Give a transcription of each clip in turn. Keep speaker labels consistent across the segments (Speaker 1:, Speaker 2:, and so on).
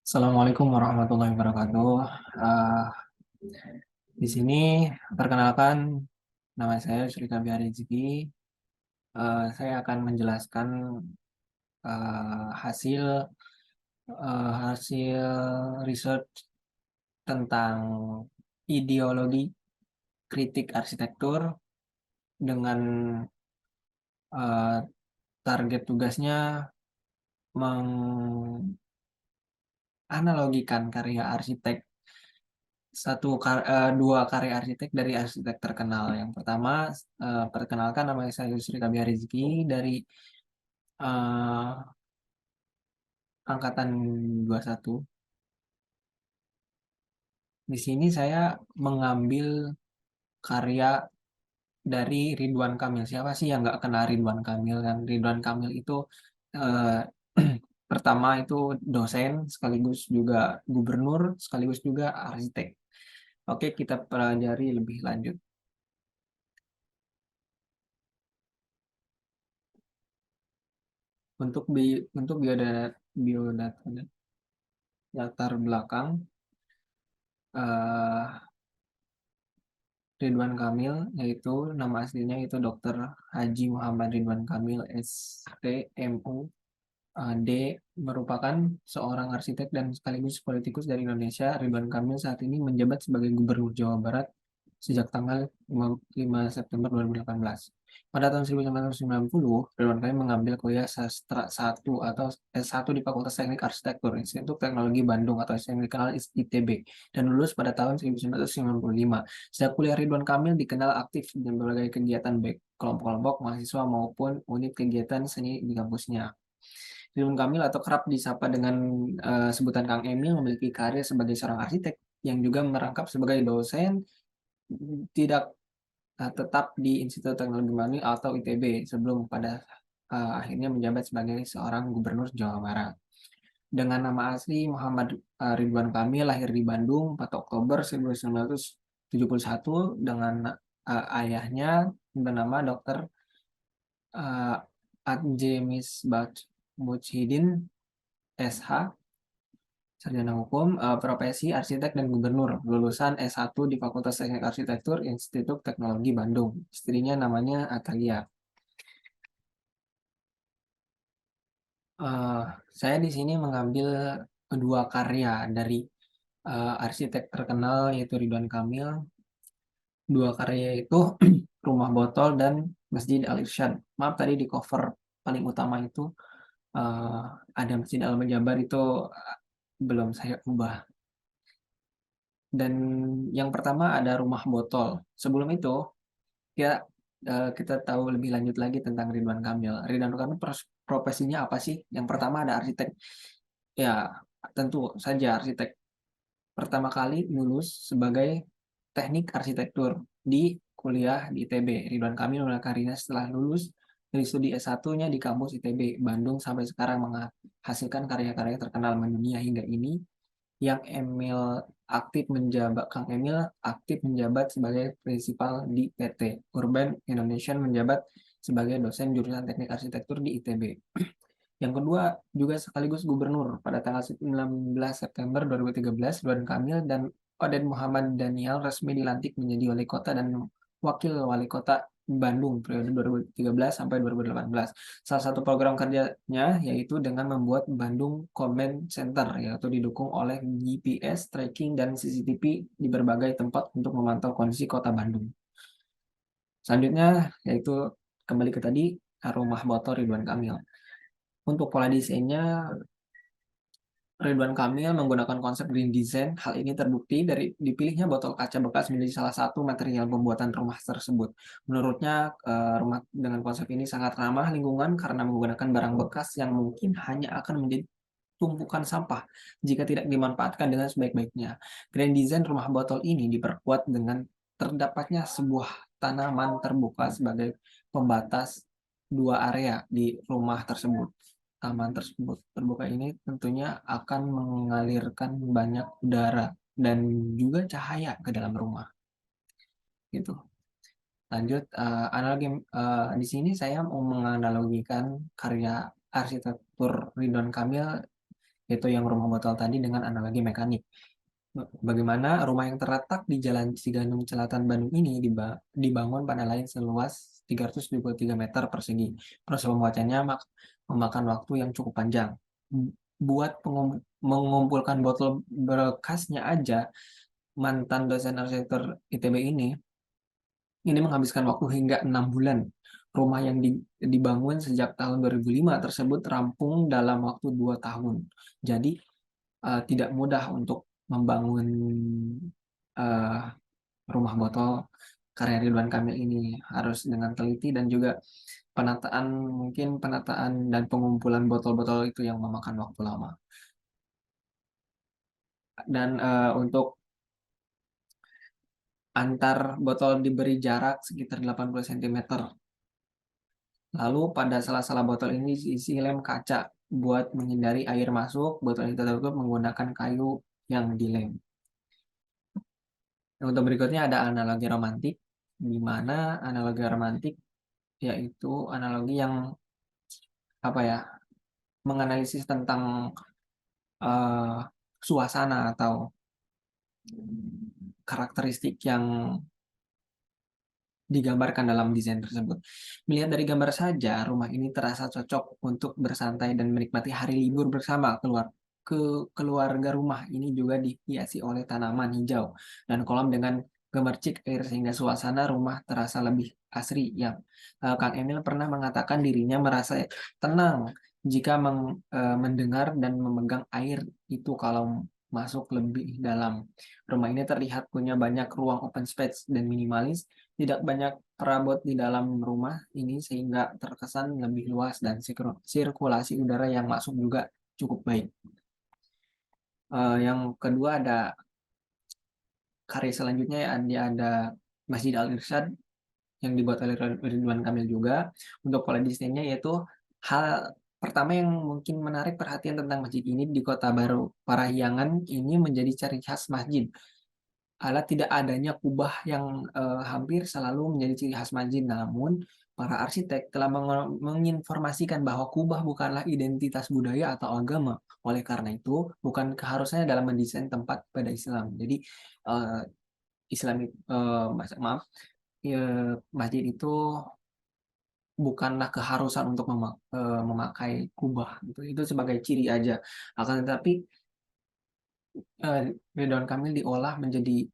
Speaker 1: Assalamualaikum warahmatullahi wabarakatuh. Eh, di sini perkenalkan nama saya Sri Kabiar Rizky. Saya akan menjelaskan hasil hasil research tentang ideologi kritik arsitektur dengan eh, target tugasnya menganalogikan karya arsitek dua karya arsitek dari arsitek terkenal. Yang pertama, perkenalkan nama saya Yusri Kabiar Rizky dari eh, angkatan 21. Di sini saya mengambil karya dari Ridwan Kamil. Siapa sih yang nggak kenal Ridwan Kamil kan? Ridwan Kamil itu eh, pertama itu dosen sekaligus juga gubernur sekaligus juga arsitek. Oke, kita pelajari lebih lanjut. Untuk biodata latar belakang eh, Ridwan Kamil, yaitu nama aslinya itu Dr. Haji Muhammad Ridwan Kamil STMU. D merupakan seorang arsitek dan sekaligus politikus dari Indonesia. Ridwan Kamil saat ini menjabat sebagai Gubernur Jawa Barat sejak tanggal 5 September 2018. Pada tahun 1990, Ridwan Kamil mengambil kuliah sastra 1 atau S1 di Fakultas Teknik Arsitektur Institut Teknologi Bandung atau yang dikenal ITB dan lulus pada tahun 1995. Sejak kuliah Ridwan Kamil dikenal aktif dalam berbagai kegiatan baik kelompok-kelompok mahasiswa maupun unit kegiatan seni di kampusnya. Ridwan Kamil atau kerap disapa dengan sebutan Kang Emil memiliki karir sebagai seorang arsitek yang juga merangkap sebagai dosen tidak tetap di Institut Teknologi Bandung atau ITB sebelum pada akhirnya menjabat sebagai seorang gubernur Jawa Barat. Dengan nama asli Muhammad Ridwan Kamil lahir di Bandung 4 Oktober 1971 dengan ayahnya bernama Dr. Adjemis Mujhidin SH, sarjana hukum, profesi arsitek dan gubernur, lulusan S1 di Fakultas Teknik Arsitektur Institut Teknologi Bandung. Istrinya namanya Atalia. Eh, saya di sini mengambil dua karya dari arsitek terkenal yaitu Ridwan Kamil. Dua karya itu Rumah Botol dan Masjid Al-Irsyad. Maaf tadi di cover paling utama itu eh, ada Masjid Al-Jabar itu belum saya ubah. Dan yang pertama ada Rumah Botol. Sebelum itu ya kita tahu lebih lanjut lagi tentang Ridwan Kamil. Ridwan Kamil profesinya apa sih? Yang pertama ada arsitek. Ya, tentu saja arsitek. Pertama kali lulus sebagai teknik arsitektur di kuliah di ITB. Ridwan Kamil mulai karirnya setelah lulus dari studi S1-nya di kampus ITB Bandung sampai sekarang menghasilkan karya-karya terkenal mendunia hingga ini yang Kang Emil aktif menjabat sebagai prinsipal di PT. Urban Indonesian menjabat sebagai dosen jurusan Teknik Arsitektur di ITB. Yang kedua, juga sekaligus gubernur pada tanggal 19 September 2013, Ridwan Kamil dan Oden Muhammad Daniel resmi dilantik menjadi wali kota dan wakil wali kota Bandung periode 2013 sampai 2018. Salah satu program kerjanya yaitu dengan membuat Bandung Comment Center, yaitu didukung oleh GPS tracking dan CCTV di berbagai tempat untuk memantau kondisi kota Bandung. Selanjutnya yaitu kembali ke tadi rumah motor Ridwan Kamil. Untuk pola desainnya Ridwan Kamil menggunakan konsep green design. Hal ini terbukti dari dipilihnya botol kaca bekas menjadi salah satu material pembuatan rumah tersebut. Menurutnya, rumah dengan konsep ini sangat ramah lingkungan karena menggunakan barang bekas yang mungkin hanya akan menjadi tumpukan sampah jika tidak dimanfaatkan dengan sebaik-baiknya. Grand design rumah botol ini diperkuat dengan terdapatnya sebuah tanaman terbuka sebagai pembatas dua area di rumah tersebut. Taman tersebut terbuka ini tentunya akan mengalirkan banyak udara dan juga cahaya ke dalam rumah gitu. Lanjut analogi di sini saya mau menganalogikan karya arsitektur Ridwan Kamil yaitu yang rumah botol tadi dengan analogi mekanik. Bagaimana rumah yang terletak di Jalan Ciganjur Selatan Bandung ini dibangun pada lahan seluas 323 meter persegi. Proses pembuatannya memakan waktu yang cukup panjang. Buat mengumpulkan botol bekasnya aja, mantan dosen arsitektur ITB ini menghabiskan waktu hingga 6 bulan. Rumah yang dibangun sejak tahun 2005 tersebut rampung dalam waktu 2 tahun. Jadi tidak mudah untuk membangun uh, rumah botol karya Ridwan Kamil ini, harus dengan teliti dan juga penataan dan pengumpulan botol-botol itu yang memakan waktu lama. Dan untuk antar botol diberi jarak sekitar 80 cm. Lalu pada sela-sela botol ini diisi lem kaca buat menghindari air masuk. Botol ini tertutup menggunakan kayu yang dilem. Untuk berikutnya ada analogi romantik, di mana analogi romantik yaitu analogi yang apa ya, menganalisis tentang uh, suasana atau karakteristik yang digambarkan dalam desain tersebut. Melihat dari gambar saja, rumah ini terasa cocok untuk bersantai dan menikmati hari libur bersama keluarga. Rumah ini juga dihiasi oleh tanaman hijau dan kolam dengan gemercik air sehingga suasana rumah terasa lebih asri. Yang Kang Emil pernah mengatakan dirinya merasa tenang jika mendengar dan memegang air itu kalau masuk lebih dalam. Rumah ini terlihat punya banyak ruang open space dan minimalis, tidak banyak perabot di dalam rumah ini sehingga terkesan lebih luas dan sirkulasi udara yang masuk juga cukup baik. Yang kedua ada karya selanjutnya, ada Masjid Al-Irsyad yang dibuat oleh Ridwan Kamil juga. Untuk pola desainnya yaitu hal pertama yang mungkin menarik perhatian tentang masjid ini di Kota Baru Parahyangan ini menjadi ciri khas masjid. Tidak adanya kubah yang hampir selalu menjadi ciri khas masjid. Namun, para arsitek telah menginformasikan bahwa kubah bukanlah identitas budaya atau agama. Oleh karena itu, bukan keharusannya dalam mendesain tempat pada Islam. Jadi, uh, maaf, masjid itu bukanlah keharusan untuk memakai kubah. Itu sebagai ciri aja. Akan tetapi, Ridwan Kamil diolah menjadi,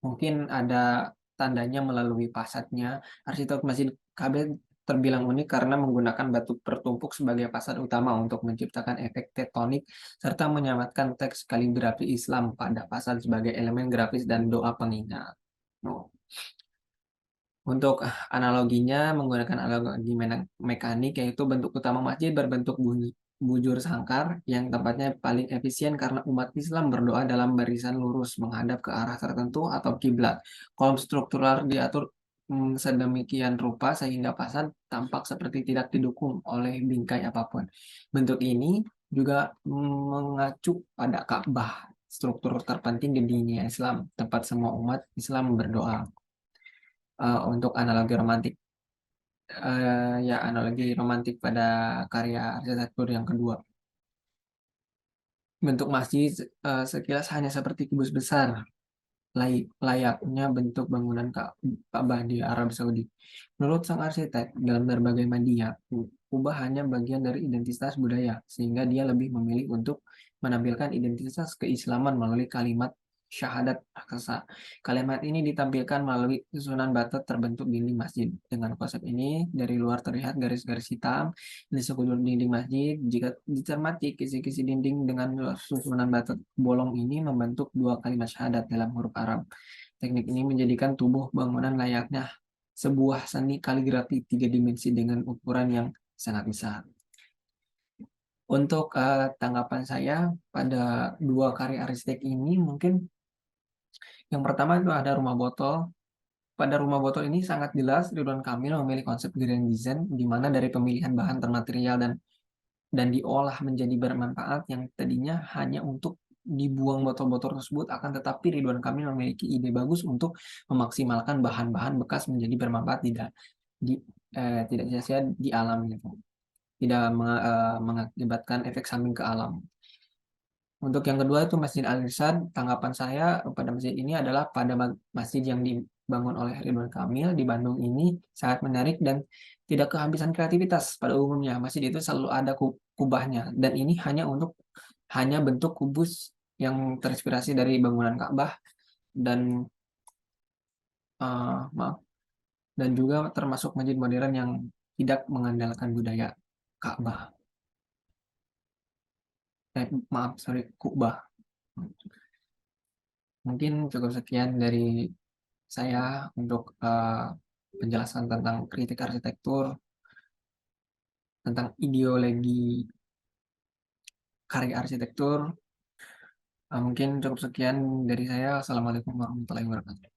Speaker 1: mungkin ada tandanya melalui fasadnya. Arsitek Masjid Kabe terbilang unik karena menggunakan batu bertumpuk sebagai fasad utama untuk menciptakan efek tektonik serta menyamatkan teks kaligrafi Islam pada fasad sebagai elemen grafis dan doa pengingat. No. Untuk analoginya menggunakan analogi mekanik, yaitu bentuk utama masjid berbentuk bujur sangkar yang tempatnya paling efisien karena umat Islam berdoa dalam barisan lurus menghadap ke arah tertentu atau kiblat. Kolom struktural diatur sedemikian rupa sehingga fasad tampak seperti tidak didukung oleh bingkai apapun. Bentuk ini juga mengacu pada Ka'bah, struktur terpenting di dunia Islam, tempat semua umat Islam berdoa. Untuk analogi romantik, ya analogi romantik pada karya arsitektur yang kedua. Bentuk masjid sekilas hanya seperti kubus besar, layaknya bentuk bangunan Ka'bah di Arab Saudi. Menurut sang arsitek, dalam berbagai media, kubah hanya bagian dari identitas budaya, sehingga dia lebih memilih untuk menampilkan identitas keislaman melalui kalimat syahadat aksa. Kalimat ini ditampilkan melalui susunan batu terbentuk dinding masjid. Dengan konsep ini, dari luar terlihat garis-garis hitam di sekujur dinding masjid. Jika dicermati, kisi-kisi dinding dengan susunan batu bolong ini membentuk dua kalimat syahadat dalam huruf Arab. Teknik ini menjadikan tubuh bangunan layaknya sebuah seni kaligrafi 3 dimensi dengan ukuran yang sangat besar. Untuk tanggapan saya pada dua karya arsitek ini, mungkin yang pertama itu ada rumah botol. Pada rumah botol ini sangat jelas Ridwan Kamil memilih konsep grand design di mana dari pemilihan bahan termaterial dan diolah menjadi bermanfaat yang tadinya hanya untuk dibuang botol-botol tersebut, akan tetapi Ridwan Kamil memiliki ide bagus untuk memaksimalkan bahan-bahan bekas menjadi bermanfaat, tidak sia-sia di alam gitu. Tidak mengakibatkan efek samping ke alam. Untuk yang kedua itu Masjid Al-Irsyad, tanggapan saya pada masjid ini adalah pada masjid yang dibangun oleh Ridwan Kamil di Bandung ini sangat menarik dan tidak kehabisan kreativitas. Pada umumnya masjid itu selalu ada kubahnya dan ini hanya bentuk kubus yang terinspirasi dari bangunan Ka'bah dan maaf, dan juga termasuk masjid modern yang tidak mengandalkan budaya Ka'bah. Maaf, sorry, Kubah. Mungkin cukup sekian dari saya untuk penjelasan tentang kritik arsitektur, tentang ideologi karya arsitektur. Mungkin cukup sekian dari saya. Assalamualaikum warahmatullahi wabarakatuh.